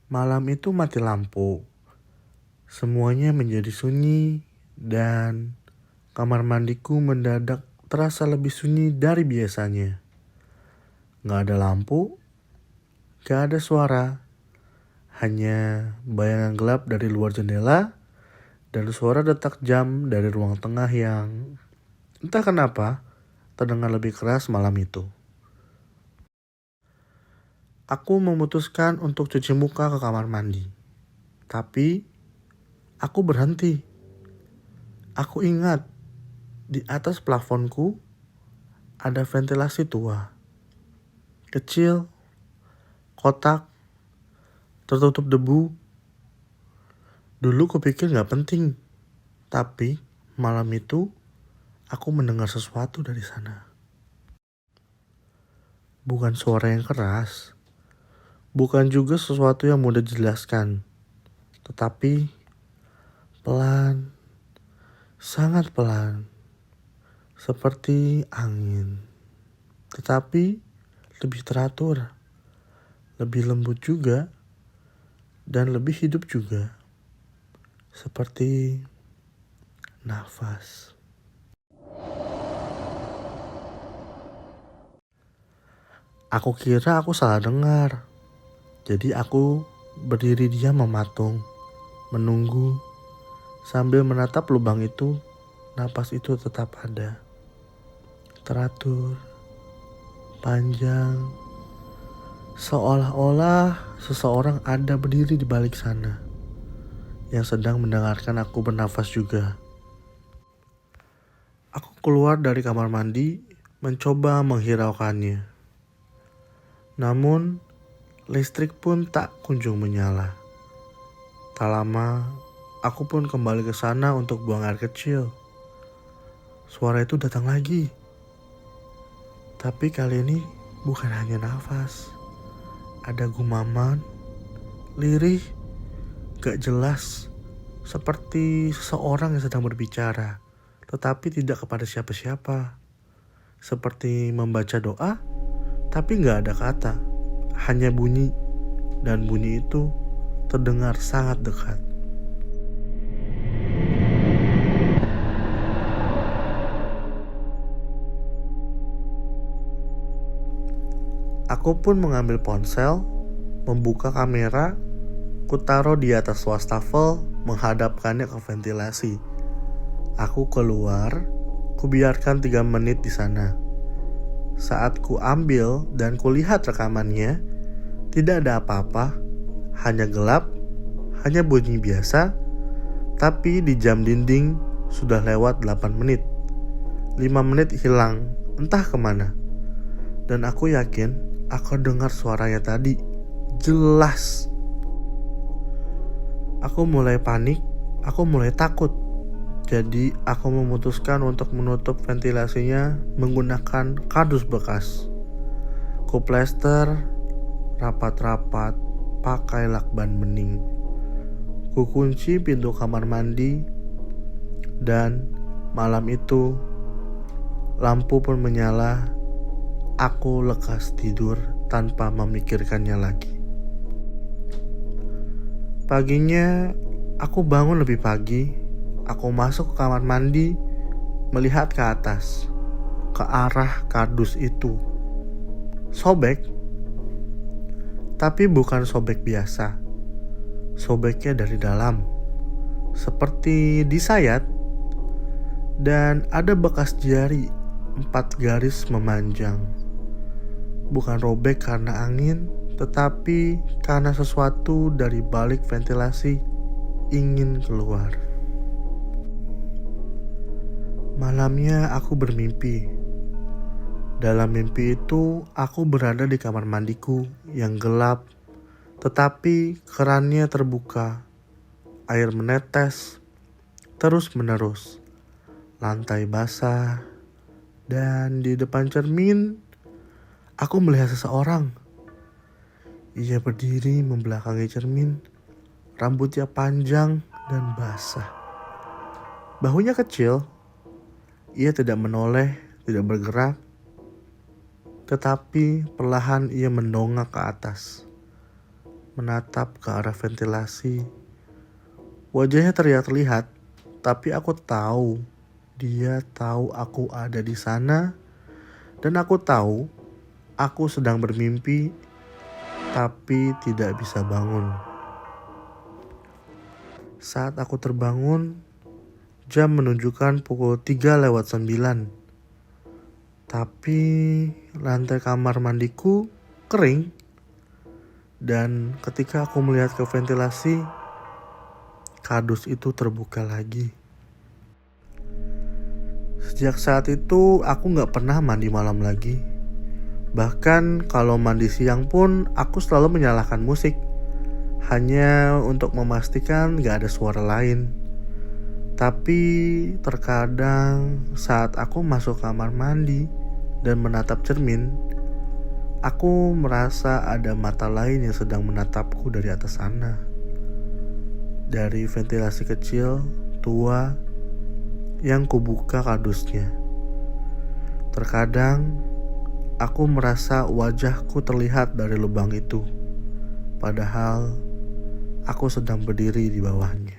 Malam itu mati lampu. Semuanya menjadi sunyi dan kamar mandiku mendadak terasa lebih sunyi dari biasanya. Gak ada lampu, gak ada suara. Hanya bayangan gelap dari luar jendela dan suara detak jam dari ruang tengah yang entah kenapa terdengar lebih keras malam itu. Aku memutuskan untuk cuci muka ke kamar mandi. Tapi aku berhenti. Aku ingat di atas plafonku ada ventilasi tua. Kecil, kotak, tertutup debu. Dulu kupikir gak penting. Tapi malam itu aku mendengar sesuatu dari sana. Bukan suara yang keras. Bukan juga sesuatu yang mudah dijelaskan. Tetapi pelan, sangat pelan. Seperti angin. Tetapi lebih teratur. Lebih lembut juga. Dan lebih hidup juga. Seperti nafas. Aku kira aku salah dengar. Jadi aku berdiri diam mematung, menunggu, sambil menatap lubang itu. Napas itu tetap ada. Teratur, panjang, seolah-olah seseorang ada berdiri di balik sana, yang sedang mendengarkan aku bernafas juga. Aku keluar dari kamar mandi, mencoba menghiraukannya. Namun, listrik pun tak kunjung menyala. Tak lama, aku pun kembali ke sana untuk buang air kecil. Suara itu datang lagi. Tapi kali ini bukan hanya nafas. Ada gumaman, lirih, gak jelas. Seperti seseorang yang sedang berbicara, tetapi tidak kepada siapa-siapa. Seperti membaca doa, tapi gak ada kata. Hanya bunyi, dan bunyi itu terdengar sangat dekat. Aku pun mengambil ponsel, membuka kamera, kutaruh di atas wastafel, menghadapkannya ke ventilasi. Aku keluar, kubiarkan 3 menit di sana. Saat ku ambil dan kulihat rekamannya, tidak ada apa-apa, hanya gelap, hanya bunyi biasa, tapi di jam dinding sudah lewat 8 menit. 5 menit hilang, entah kemana. Dan aku yakin aku dengar suaranya tadi, jelas. Aku mulai panik, aku mulai takut. Jadi aku memutuskan untuk menutup ventilasinya menggunakan kardus bekas. Ku plester rapat-rapat pakai lakban bening. Ku kunci pintu kamar mandi dan malam itu lampu pun menyala. Aku lekas tidur tanpa memikirkannya lagi. Paginya aku bangun lebih pagi. Aku masuk ke kamar mandi, melihat ke atas, ke arah kardus itu. Sobek, tapi bukan sobek biasa. Sobeknya dari dalam, seperti disayat, dan ada bekas jari 4 garis memanjang. Bukan robek karena angin, tetapi karena sesuatu dari balik ventilasi ingin keluar. Malamnya aku bermimpi. Dalam mimpi itu aku berada di kamar mandiku yang gelap, tetapi kerannya terbuka. Air menetes terus menerus. Lantai basah. Dan di depan cermin aku melihat seseorang. Ia berdiri membelakangi cermin. Rambutnya panjang dan basah. Bahunya kecil. Ia tidak menoleh, tidak bergerak. Tetapi perlahan ia mendongak ke atas. menatap ke arah ventilasi. Wajahnya terlihat, tapi aku tahu dia tahu aku ada di sana, dan aku tahu aku sedang bermimpi tapi tidak bisa bangun. Saat aku terbangun, jam menunjukkan pukul 3:09. Tapi lantai kamar mandiku kering. Dan ketika aku melihat ke ventilasi, kardus itu terbuka lagi. Sejak saat itu aku gak pernah mandi malam lagi. Bahkan kalau mandi siang pun aku selalu menyalakan musik, hanya untuk memastikan gak ada suara lain. Tapi terkadang saat aku masuk kamar mandi dan menatap cermin, aku merasa ada mata lain yang sedang menatapku dari atas sana. Dari ventilasi kecil, tua, yang kubuka kardusnya. Terkadang aku merasa wajahku terlihat dari lubang itu, padahal aku sedang berdiri di bawahnya.